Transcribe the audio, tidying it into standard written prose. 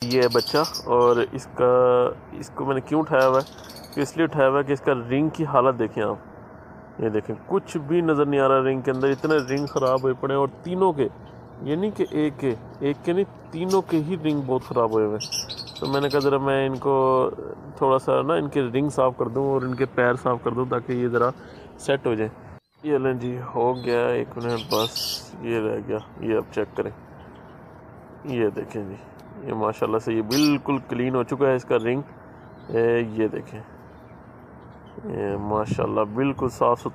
ये है बच्चा। और इसको मैंने क्यों उठाया हुआ है कि इसलिए उठाया हुआ है कि इसका रिंग की हालत देखें आप। ये देखें कुछ भी नज़र नहीं आ रहा रिंग के अंदर, इतने रिंग ख़राब हुए पड़े हैं। और तीनों के, ये नहीं कि एक के नहीं, तीनों के ही रिंग बहुत ख़राब हुए हुए। तो मैंने कहा ज़रा मैं इनको थोड़ा सा ना इनके रिंग साफ़ कर दूँ और इनके पैर साफ़ कर दूँ ताकि ये ज़रा सेट हो जाए। ये लें जी, हो गया 1 मिनट बस, ये रह गया। ये अब चेक करें, ये देखें जी, ये माशाल्लाह से ये बिल्कुल क्लीन हो चुका है इसका रिंग। ये देखें, ये माशाल्लाह बिल्कुल साफ़ सुथरा